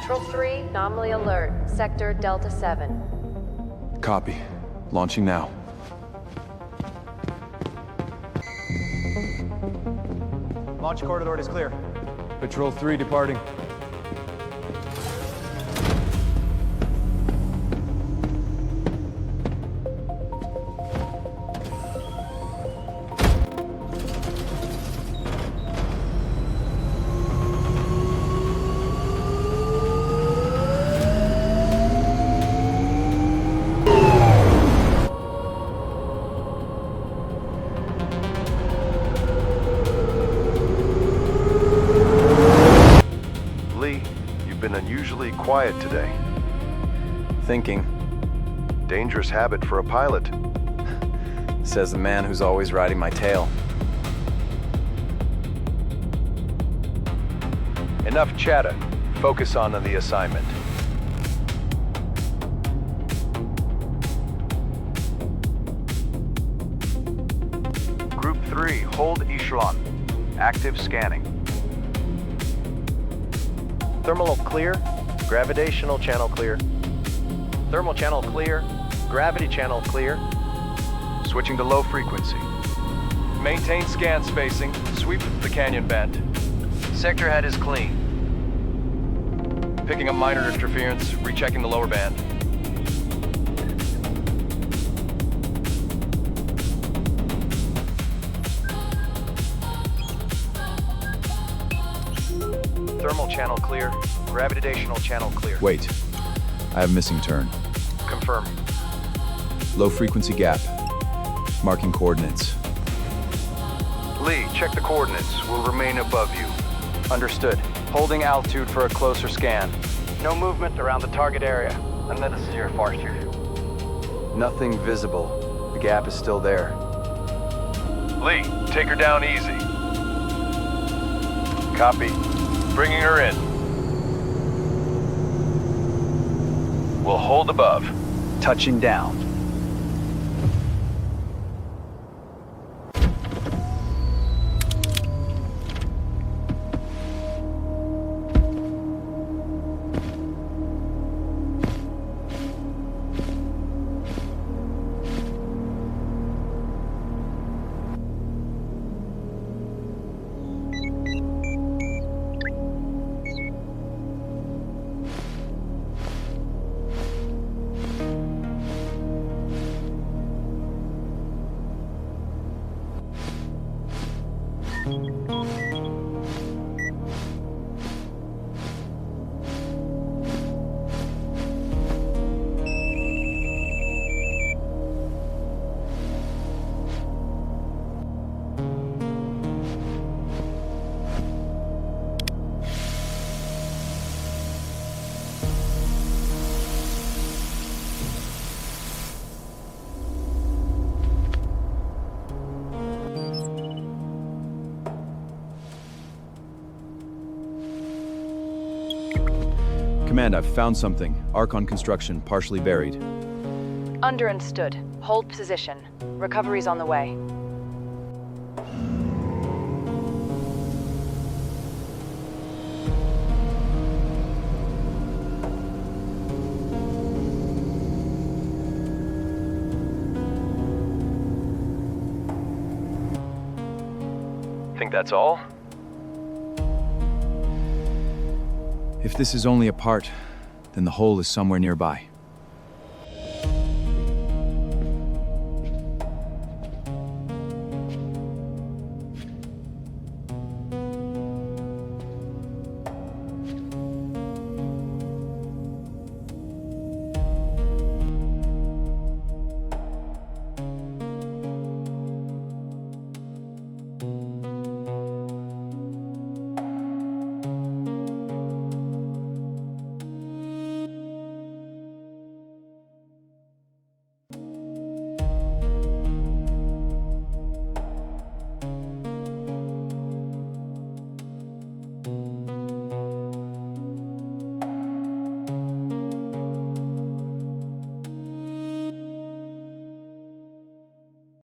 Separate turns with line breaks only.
Patrol 3, anomaly alert. Sector Delta 7.
Copy. Launching now.
Launch corridor is clear.
Patrol 3 departing.
Unusually quiet today.
Thinking,
Dangerous habit for a pilot.
says the man who's always riding my tail.
Enough chatter. Focus on the assignment. Group 3, hold echelon. Active scanning.
Thermal clear. Gravitational channel clear. Thermal channel clear. Gravity channel clear.
Switching to low frequency.
Maintain scan spacing. Sweep the canyon band.
Sector head is clean.
Picking up minor interference. Rechecking the lower band.
Thermal channel clear. Gravitational channel clear.
Wait. I have missing turn.
Confirm.
Low frequency gap. Marking coordinates.
Lee, check the coordinates. We'll remain above you.
Understood. Holding altitude for a closer scan. No movement around the target area. And that is your fortune.
Nothing visible. The gap is still there.
Lee, take her down easy. Copy. Bringing her in. We'll hold above.
Touching down.
Command, I've found something. Archon construction, partially buried.
Understood. Hold position. Recovery's on the way.
Think that's all?
If this is only a part, then the hole is somewhere nearby.